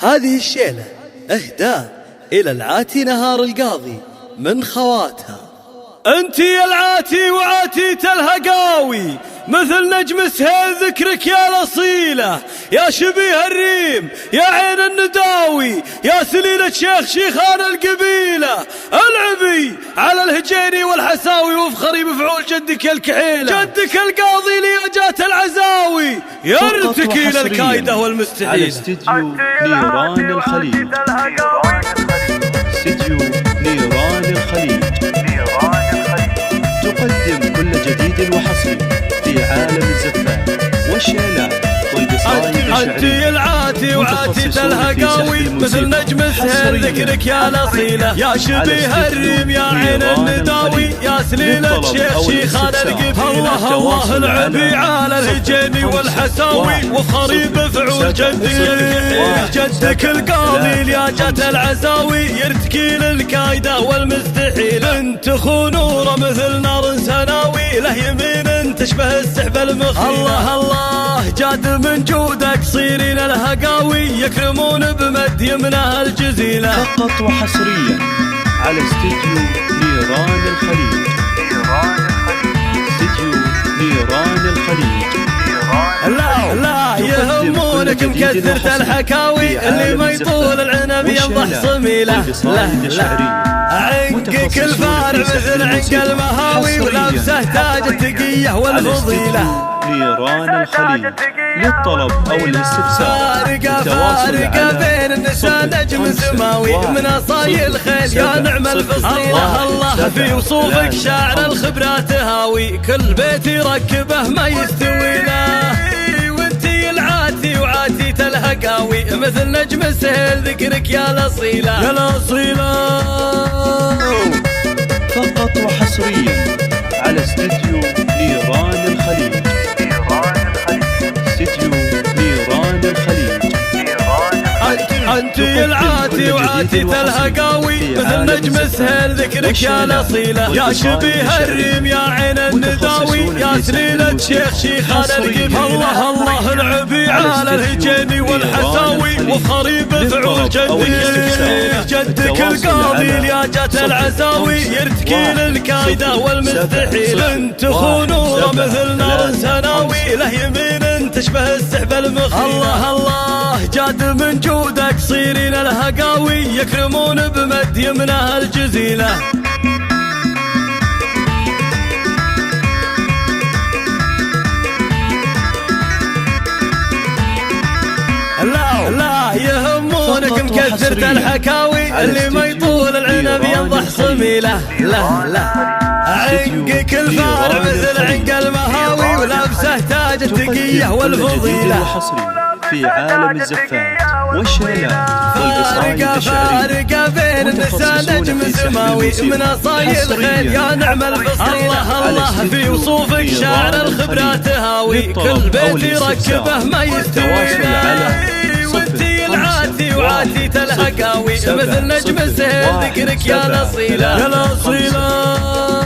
هذه الشيلة إهداء إلى العاتي نهار القاضي من خواتها. أنت يا العاتي وعاتيت الهقاوي، مثل نجم سهيل ذكرك يا الأصيلة، يا شبيه الريم يا عين النداوي، يا سليلة شيخ شيخان القبيلة، العبي على الهجيني والحساوي، وافخري بفعول جدك يا الكحيلة، جدك القاضي ليجات العزاوي، يرتكي للكايدة والمستحيلة. على استديو نيران الخليج، استديو نيران الخليج تقدم كل جديد وحصري في عالم الزفان والشيلات والقصائد الشعرية. أنت العاتي وعاتيت الهقاوي، مثل نجم سهيل ذكرك يا الأصيلة، يا شبيه الريم يا عين النداوي، يا سليلة شيخ شيخان القبيلة. الله الله العبي على الهجيني والحساوي، وفخري بفعول جدك القاضي لياجات العزاوي، يرتكي للكايدة والمستحيل. انت خنوره مثل نار سناوي، له يمين تشبه السحب المخيل. الله الله جاد من جودك صيرين الهقاوي، يكرمون بمد يمنه الجزيلة. فقط وحصريا على استديو نيران الخليج، استديو نيران الخليج. لا يهمونك مكثرة الحكاوي، اللي ما يطول العنب ينضح صميله. لا عنقك الفارع مثل عنق المهاوي، ولابسه تاج التقية والفضيلة. نيران الخليج للطلب أو الاستفسار فارقة بين النساء نجم سماوي، من أصايل الخيل يا نعم الفصيلة. الله في وصوفك شاعر الخبرات هاوي، كل بيت يركبه ما يستوي له. وانتي العاتي وعاتيت الهقاوي، مثل نجم سهيل ذكرك يا الأصيلة يا الأصيلة. فقط وحصريا على استديو نيران الخليج، استديو نيران الخليج. أنت العاتي وعاتيت الهقاوي، مثل نجم سهيل ذكرك يا الأصيلة، يا شبيه الريم يا عين النداوي، يا سليلة شيخ شيخان القبيلة. الله الله العبي على الهجيني والحساوي، وفخري بفعول جدك القاضي لياجات العزاوي، يرتكي للكايدة والمستحيل. انت خنوره مثل نار سناوي، له يمين تشبه السحب المخيل. الله الله جاد من جودك صيرين الهقاوي، يكرمون بمد يمنه الجزيلة. لا يهمونك مكثرة الحكاوي، اللي ما يطول العنب ينضح صميله. لا عنقك الفارع مثل عنق المهاوي، ولابسه تاج التقية والفضيلة. في عالم الزفات والشيلات والقصائد الشعرية. فارقة بين النساء نجم سماوي، من أصايل الخيل يا نعم الفصيلة. الله في وصوفك شاعر الخبرات هاوي، كل بيت يركبه ما يستوي له. وانتي العاتي وعاتيت الهقاوي، مثل نجم سهيل ذكرك يا الأصيلة يا الأصيلة.